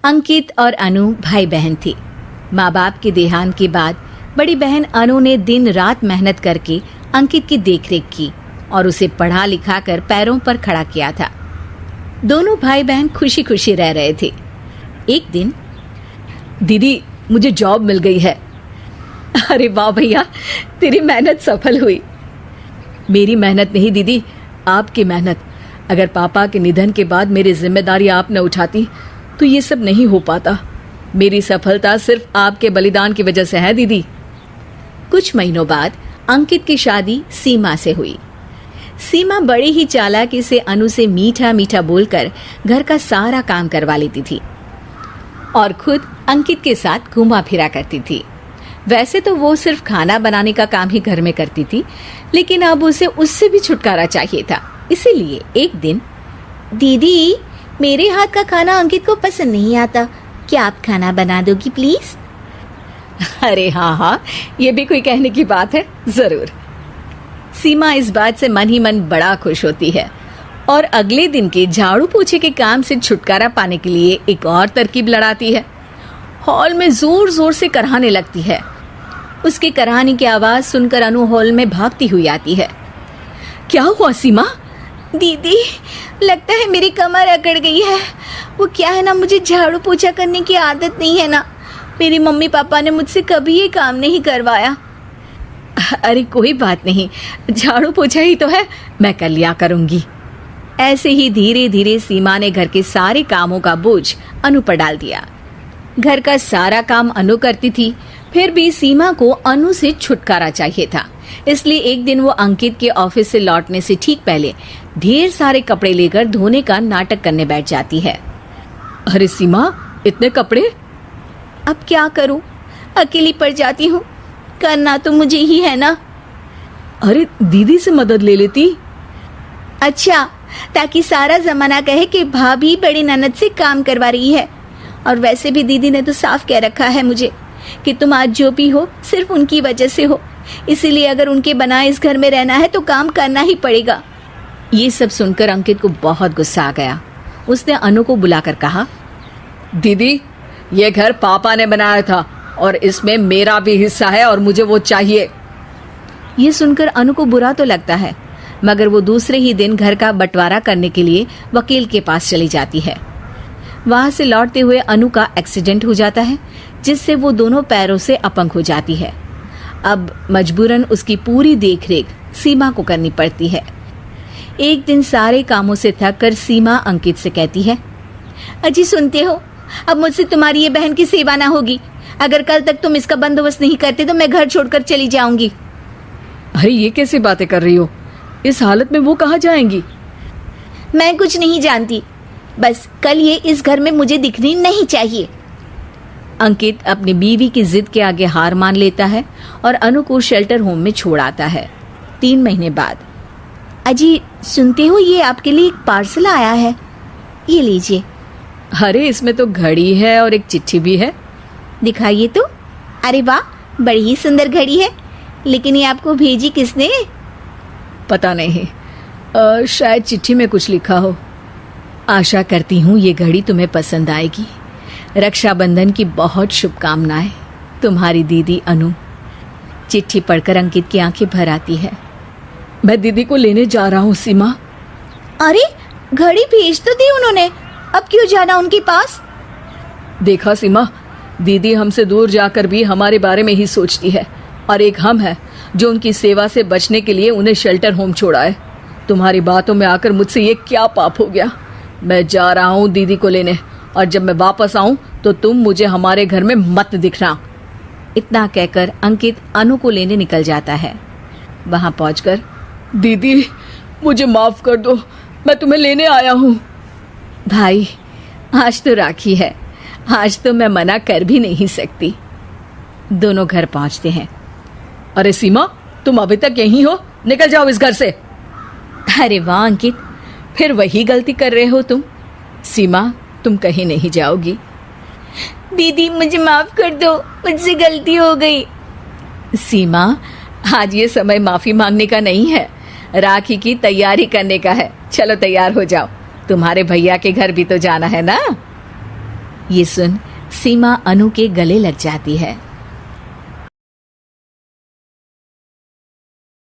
अंकित और अनु भाई बहन थे। माँ बाप के देहांत के बाद बड़ी बहन अनु ने दिन रात मेहनत करके अंकित की देखरेख की और उसे पढ़ा लिखा कर पैरों पर खड़ा किया था। दोनों भाई बहन खुशी खुशी रह रहे थे। एक दिन, दीदी मुझे जॉब मिल गई है। अरे वाह भैया, तेरी मेहनत सफल हुई। मेरी मेहनत नहीं दीदी, आपकी मेहनत। अगर पापा के निधन के बाद मेरी जिम्मेदारी आप न उठाती तो ये सब नहीं हो पाता। मेरी सफलता सिर्फ आपके बलिदान की वजह से है दीदी। कुछ महीनों बाद अंकित की शादी सीमा से हुई। सीमा बड़ी ही चालाकी से अनु से मीठा मीठा बोलकर घर का सारा काम करवा लेती थी और खुद अंकित के साथ घुमा फिरा करती थी। वैसे तो वो सिर्फ खाना बनाने का काम ही घर में करती थी, लेकिन अब उसे उससे भी छुटकारा चाहिए था। इसीलिए एक दिन, दीदी मेरे हाथ का खाना अंकित को पसंद नहीं आता, क्या आप खाना बना दोगी प्लीज? अरे हाँ हाँ, ये भी कोई कहने की बात है, जरूर। सीमा इस बात से मन ही मन बड़ा खुश होती है और अगले दिन के झाड़ू पोछे के काम से छुटकारा पाने के लिए एक और तरकीब लड़ाती है। हॉल में जोर जोर से कराहने लगती है। उसके कराहने की आवाज सुनकर अनु हॉल में भागती हुई आती है। क्या हुआ सीमा? दीदी लगता है मेरी कमर अकड़ गई है। वो क्या है ना, मुझे झाड़ू पोछा करने की आदत नहीं है ना। मेरी मम्मी पापा ने मुझसे कभी ये काम नहीं करवाया। अरे कोई बात नहीं, झाड़ू पोछा ही तो है, मैं कर लिया करूंगी। ऐसे ही धीरे धीरे सीमा ने घर के सारे कामों का बोझ अनु पर डाल दिया। घर का सारा काम अनु करती थी, फिर भी सीमा को अनु से छुटकारा चाहिए था। इसलिए एक दिन वो अंकित के ऑफिस से लौटने से ठीक पहले ढेर सारे कपड़े लेकर धोने का नाटक करने बैठ जाती है। अरे सीमा, इतने कपड़े? अब क्या करूं, अकेली पड़ जाती हूँ। करना तो मुझे ही है ना। अरे दीदी से मदद ले लेती। अच्छा, ताकि सारा जमाना कहे कि भाभी बड़ी ननद से काम करवा रही है। और वैसे भी दीदी ने तो साफ कह रखा है मुझे कि तुम आज जो भी हो सिर्फ उनकी वजह से हो, इसीलिए अगर उनके बनाए इस घर में रहना है तो काम करना ही पड़ेगा। ये सब सुनकर अंकित को बहुत गुस्सा आ गया। उसने अनु को बुलाकर कहा, दीदी ये घर पापा ने बनाया था और इसमें मेरा भी हिस्सा है और मुझे वो चाहिए। ये सुनकर अनु को बुरा तो लगता है, मगर वो दूसरे ही दिन घर का बंटवारा करने के लिए वकील के पास चली जाती है। वहां से लौटते हुए अनु का एक्सीडेंट हो जाता है, जिससे वो दोनों पैरों से अपंग हो जाती है। अब मजबूरन उसकी पूरी देखरेख सीमा को करनी पड़ती है। एक दिन सारे कामों से थक कर सीमा अंकित से कहती है, अजी सुनते हो, अब मुझसे तुम्हारी ये बहन की सेवा ना होगी। अगर कल तक तुम इसका बंदोबस्त नहीं करते तो मैं घर छोड़कर चली जाऊंगी। अरे ये कैसी बातें कर रही हो? इस हालत में वो कहाँ जाएंगी? मैं कुछ नहीं जानती, बस कल ये इस घर में मुझे दिखनी नहीं चाहिए। अंकित अपनी बीवी की जिद के आगे हार मान लेता है और अनु को शेल्टर होम में छोड़ आता है। 3 महीने बाद, अजी सुनते हो, ये आपके लिए एक पार्सल आया है, ये लीजिए। अरे इसमें तो घड़ी है और एक चिट्ठी भी है। दिखाइए तो। अरे वाह, बड़ी ही सुंदर घड़ी है, लेकिन ये आपको भेजी किसने? पता नहीं, शायद चिट्ठी में कुछ लिखा हो। आशा करती हूँ ये घड़ी तुम्हें पसंद आएगी। रक्षाबंधन की बहुत शुभकामनाएं, तुम्हारी दीदी अनु। चिट्ठी पढ़कर अंकित की आंखें भर आती है। मैं दीदी को लेने जा रहा हूँ सीमा। अरे घड़ी भेज तो दी उन्होंने, अब क्यों जाना उनके पास? देखा सीमा, दीदी हमसे दूर जाकर भी हमारे बारे में ही सोचती है, और एक हम है जो उनकी सेवा से बचने के लिए उन्हें शेल्टर होम छोड़ा है। तुम्हारी बातों में आकर मुझसे ये क्या पाप हो गया? मैं जा रहा हूँ दीदी को लेने, और जब मैं वापस आऊं तो तुम मुझे हमारे घर में मत दिखना। इतना कहकर अंकित अनु को लेने निकल जाता है। वहां पहुंचकर, दीदी मुझे माफ कर दो, मैं तुम्हें लेने आया हूँ। भाई आज तो राखी है, आज तो मैं मना कर भी नहीं सकती। दोनों घर पहुंचते हैं। अरे सीमा, तुम अभी तक यहीं हो? निकल जाओ इस घर से। अरे वाह अंकित, फिर वही गलती कर रहे हो तुम। सीमा, तुम कहीं नहीं जाओगी। दीदी मुझे माफ कर दो, मुझसे गलती हो गई। सीमा, आज ये समय माफी मांगने का नहीं है, राखी की तैयारी करने का है। चलो तैयार हो जाओ, तुम्हारे भैया के घर भी तो जाना है ना। ये सुन सीमा अनु के गले लग जाती है।